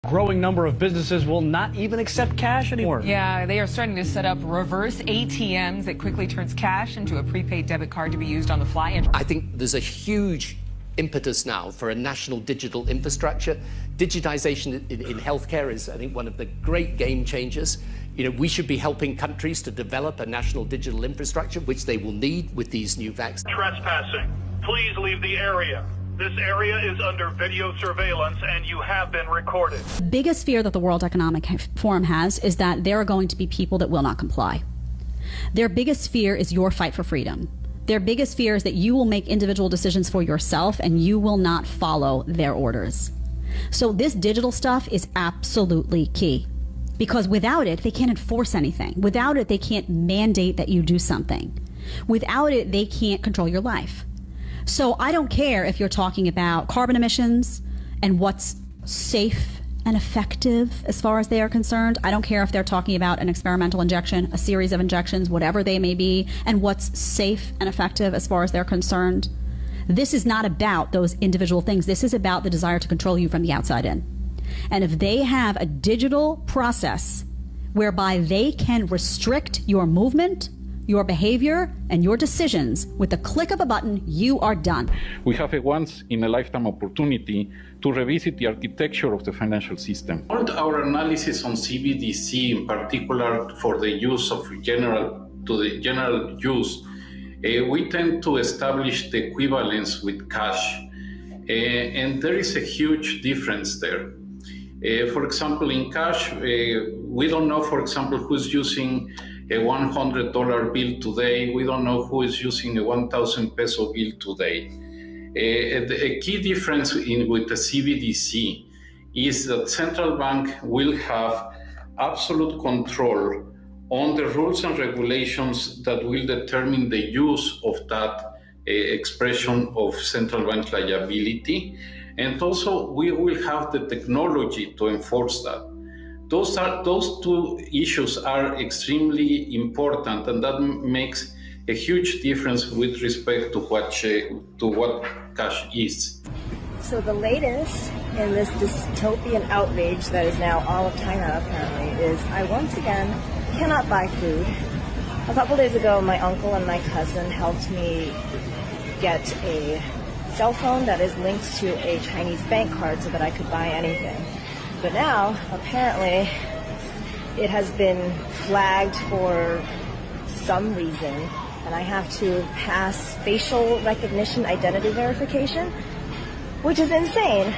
growing number of businesses will not even accept cash anymore. Yeah, they are starting to set up reverse ATMs that quickly turns cash into a prepaid debit card to be used on the fly. I think there's a huge impetus now for a national digital infrastructure. Digitization in healthcare is, I think, one of the great game changers. You know, we should be helping countries to develop a national digital infrastructure, which they will need with these new vaccines. Trespassing. Please leave the area. This area is under video surveillance and you have been recorded. The biggest fear that the World Economic Forum has is that there are going to be people that will not comply. Their biggest fear is your fight for freedom. Their biggest fear is that you will make individual decisions for yourself and you will not follow their orders. So this digital stuff is absolutely key, because without it, they can't enforce anything. Without it, they can't mandate that you do something. Without it, they can't control your life. So I don't care if you're talking about carbon emissions and what's safe and effective as far as they are concerned. I don't care if they're talking about an experimental injection, a series of injections, whatever they may be, and what's safe and effective as far as they're concerned. This is not about those individual things. This is about the desire to control you from the outside in. And if they have a digital process whereby they can restrict your movement, your behavior, and your decisions with the click of a button, you are done. We have a once-in-a-lifetime opportunity to revisit the architecture of the financial system. All our analysis on CBDC, in particular for the use of general use, we tend to establish the equivalence with cash, and there is a huge difference there. For example, in cash, we don't know, for example, who's using a $100 bill today. We don't know who is using a 1,000 peso bill today. A key difference with the CBDC is that central bank will have absolute control on the rules and regulations that will determine the use of that expression of central bank liability. And also we will have the technology to enforce that. Those two issues are extremely important, and that makes a huge difference with respect to what cash is. So the latest in this dystopian outrage that is now all of China apparently is I once again cannot buy food. A couple days ago, my uncle and my cousin helped me get a cell phone that is linked to a Chinese bank card so that I could buy anything. But now, apparently, it has been flagged for some reason, and I have to pass facial recognition identity verification, which is insane,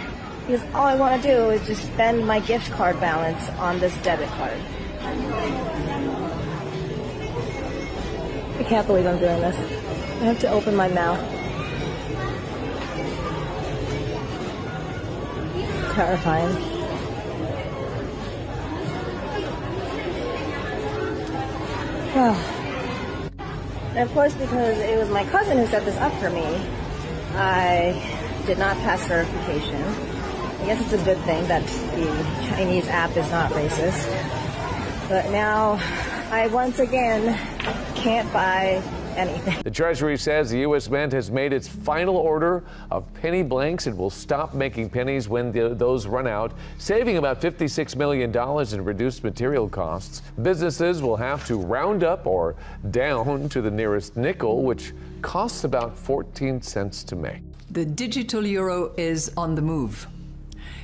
because all I want to do is just spend my gift card balance on this debit card. I can't believe I'm doing this. I have to open my mouth. Terrifying. And of course, because it was my cousin who set this up for me, I did not pass verification. I guess it's a good thing that the Chinese app is not racist. But now, I once again can't buy anything. The Treasury says the U.S. Mint has made its final order of penny blanks and will stop making pennies when those run out, saving about $56 million in reduced material costs. Businesses will have to round up or down to the nearest nickel, which costs about 14 cents to make. The digital euro is on the move.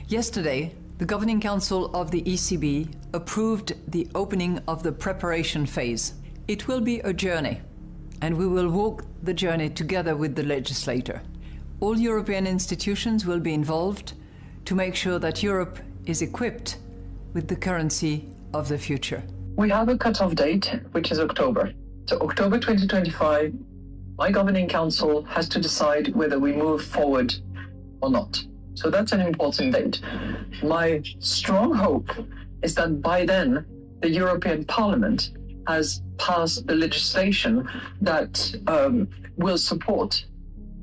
Yesterday, the Governing Council of the ECB approved the opening of the preparation phase. It will be a journey, and we will walk the journey together with the legislator. All European institutions will be involved to make sure that Europe is equipped with the currency of the future. We have a cut-off date, which is October. So October 2025, my Governing Council has to decide whether we move forward or not. So that's an important date. My strong hope is that by then, the European Parliament has passed the legislation that will support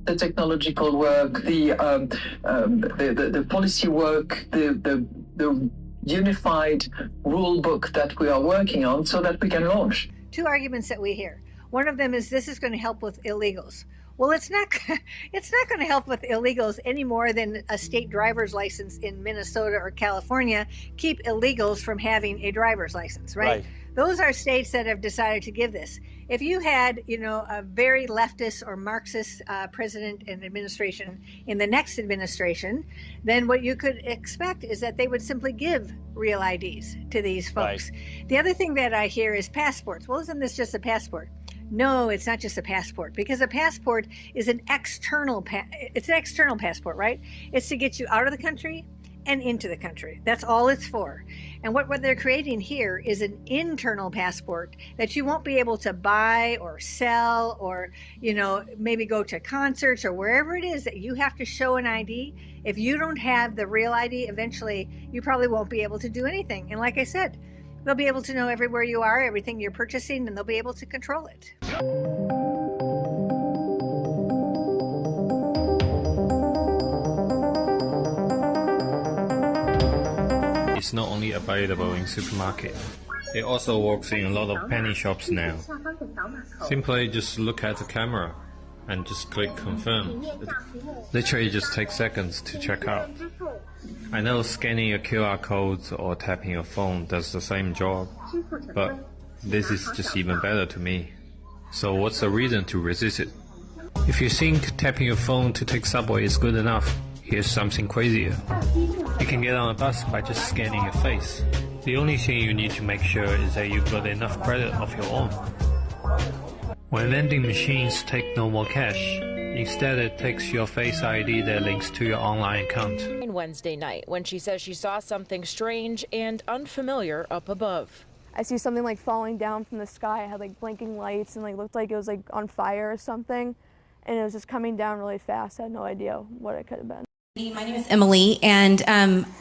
the technological work, the policy work, the unified rule book that we are working on so that we can launch. Two arguments that we hear. One of them is this is going to help with illegals. Well, it's not going to help with illegals any more than a state driver's license in Minnesota or California keep illegals from having a driver's license, right? Those are states that have decided to give this. If you had, a very leftist or Marxist president and administration in the next administration, then what you could expect is that they would simply give real IDs to these folks. The other thing that I hear is passports. Well, isn't this just a passport? No, it's not just a passport, because a passport is an external passport, right? It's to get you out of the country and into the country. That's all it's for. And what they're creating here is an internal passport that you won't be able to buy or sell or, maybe go to concerts or wherever it is that you have to show an ID. If you don't have the real ID, eventually you probably won't be able to do anything. And like I said, they'll be able to know everywhere you are, everything you're purchasing, and they'll be able to control it. It's not only available in supermarket. It also works in a lot of penny shops now. Simply just look at the camera and just click confirm. It literally just takes seconds to check out. I know scanning a QR code or tapping your phone does the same job, but this is just even better to me. So what's the reason to resist it? If you think tapping your phone to take subway is good enough, here's something crazier. You can get on a bus by just scanning your face. The only thing you need to make sure is that you've got enough credit of your own. When vending machines take no more cash, instead it takes your Face ID that links to your online account. Wednesday night, when she says she saw something strange and unfamiliar up above. I see something like falling down from the sky. It had like blinking lights and like looked like it was like on fire or something. And it was just coming down really fast. I had no idea what it could have been. My name is Emily, and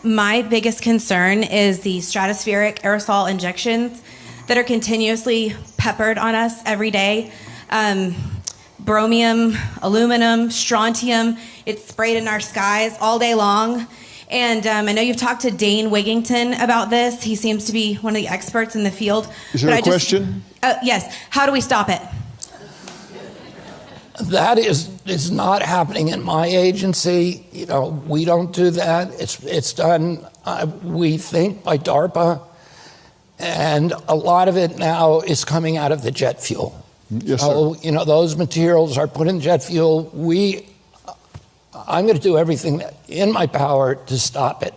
my biggest concern is the stratospheric aerosol injections that are continuously peppered on us every day. Bromium, aluminum, strontium, it's sprayed in our skies all day long. And I know you've talked to Dane Wigington about this. He seems to be one of the experts in the field. Is there a question? Yes. How do we stop it? That is not happening in my agency. We don't do that. It's done, we think, by DARPA. And a lot of it now is coming out of the jet fuel. Yes, so, sir. Those materials are put in jet fuel. I'm going to do everything in my power to stop it.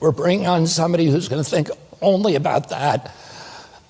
We're bringing on somebody who's going to think only about that,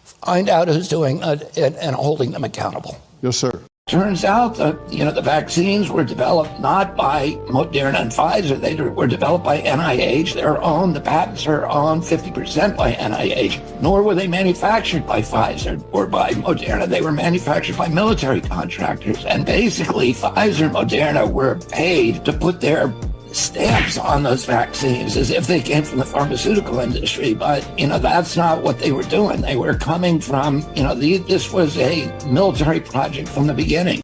find out who's doing it, and holding them accountable. Yes, sir. Turns out that, the vaccines were developed not by Moderna and Pfizer. They were developed by NIH. The patents are owned 50% by NIH. Nor were they manufactured by Pfizer or by Moderna. They were manufactured by military contractors. And basically, Pfizer and Moderna were paid to put their stamps on those vaccines as if they came from the pharmaceutical industry. But, that's not what they were doing. They were coming from, this was a military project from the beginning.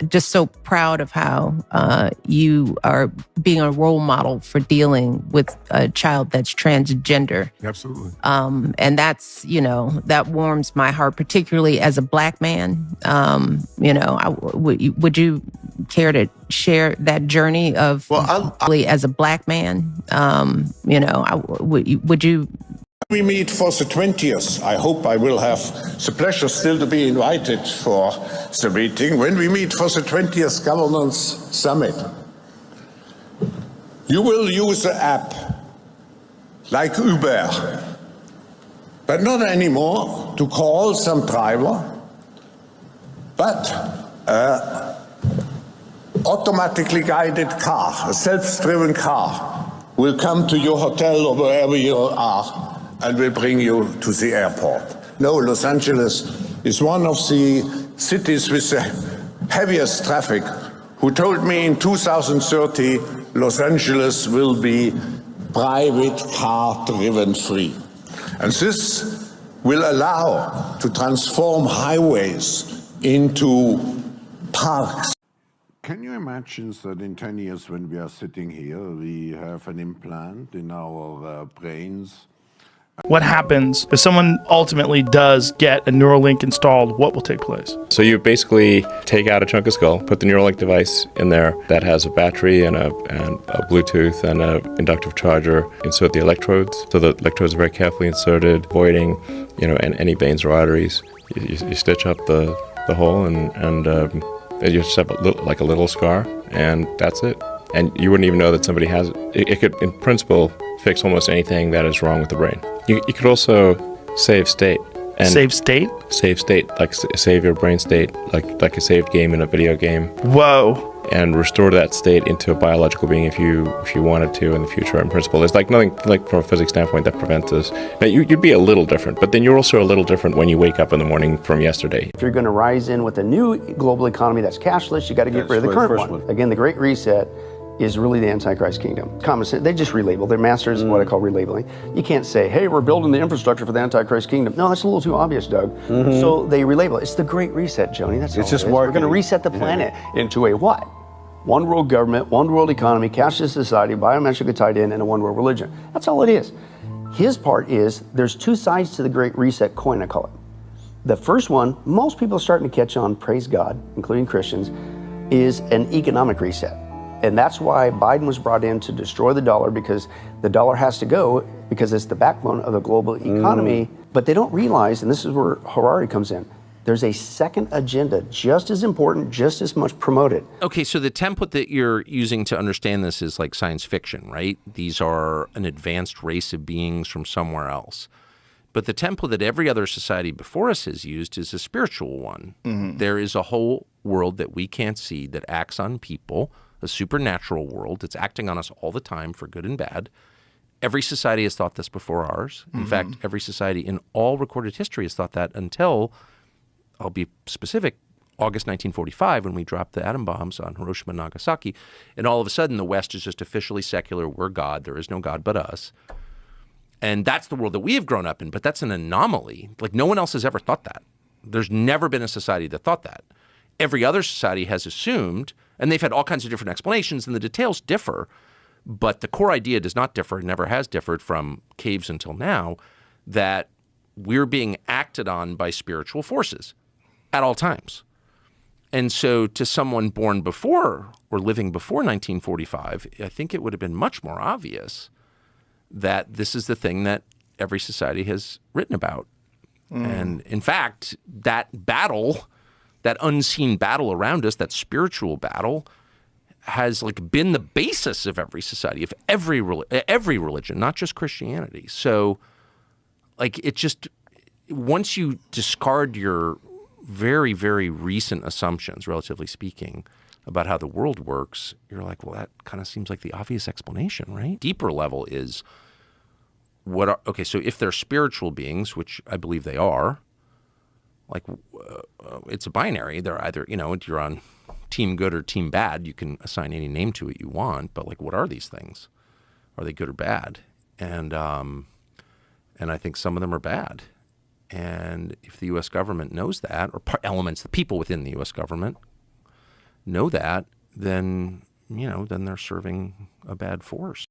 Just so proud of how you are being a role model for dealing with a child that's transgender. Absolutely. And that's, that warms my heart, particularly as a Black man. Would you care to share that journey of as a Black man? Would you? We meet for the 20th. I hope I will have the pleasure still to be invited for the meeting. When we meet for the 20th Governance Summit, you will use the app like Uber, but not anymore to call some driver, but automatically guided car, a self-driven car, will come to your hotel or wherever you are and will bring you to the airport. No, Los Angeles is one of the cities with the heaviest traffic, who told me in 2030 Los Angeles will be private car-driven free. And this will allow to transform highways into parks. Can you imagine that in 10 years when we are sitting here, we have an implant in our brains What happens if someone ultimately does get a Neuralink installed? What will take place? So you basically take out a chunk of skull, put the Neuralink device in there that has a battery and a Bluetooth and an inductive charger. Insert the electrodes. So the electrodes are very carefully inserted, avoiding, any veins or arteries. You stitch up the hole and you just have a little scar, and that's it. And you wouldn't even know that somebody has it. It could, in principle, fix almost anything that is wrong with the brain. You could also save state. And save state? Save state, like save your brain state, like a saved game in a video game. Whoa. And restore that state into a biological being if you wanted to in the future. In principle, there's nothing from a physics standpoint that prevents this. Now, you'd be a little different, but then you're also a little different when you wake up in the morning from yesterday. If you're going to rise in with a new global economy that's cashless, you got to get rid of the current one. Again, the Great Reset is really the Antichrist kingdom. Common sense, they just relabel. Their masters what I call relabeling. You can't say, hey, we're building the infrastructure for the Antichrist kingdom. No, that's a little too obvious, Doug. So they relabel it. It's the Great Reset, Joni. That's it's all just it is. We're going to reset the planet into a what? One world government, one world economy, cashless society, biometrically tied in, and a one world religion. That's all it is. His part is there's two sides to the Great Reset coin, I call it. The first one, most people are starting to catch on, praise God, including Christians, is an economic reset. And that's why Biden was brought in to destroy the dollar, because the dollar has to go because it's the backbone of the global economy. But they don't realize, and this is where Harari comes in, there's a second agenda just as important, just as much promoted. Okay, so the template that you're using to understand this is like science fiction, right? These are an advanced race of beings from somewhere else. But the template that every other society before us has used is a spiritual one. There is a whole world that we can't see that acts on people, a supernatural world that's acting on us all the time for good and bad. Every society has thought this before ours. In fact, every society in all recorded history has thought that until, I'll be specific, August 1945, when we dropped the atom bombs on Hiroshima and Nagasaki. And all of a sudden, the West is just officially secular. We're God. There is no God but us. And that's the world that we have grown up in. But that's an anomaly. Like, no one else has ever thought that. There's never been a society that thought that. Every other society has assumed, and they've had all kinds of different explanations, and the details differ, but the core idea does not differ, never has differed from caves until now, that we're being acted on by spiritual forces at all times. And so to someone born before or living before 1945, I think it would have been much more obvious that this is the thing that every society has written about. And in fact, that battle, that unseen battle around us, that spiritual battle, has been the basis of every society, of every religion, not just Christianity. So it just, once you discard your very, very recent assumptions, relatively speaking, about how the world works, you're like, well, that kind of seems like the obvious explanation, right? Deeper level is so if they're spiritual beings, which I believe they are, it's a binary. They're either, you're on team good or team bad. You can assign any name to it you want, but what are these things? Are they good or bad? And I think some of them are bad. And if the U.S. government knows that, or elements, the people within the U.S. government know that, then they're serving a bad force.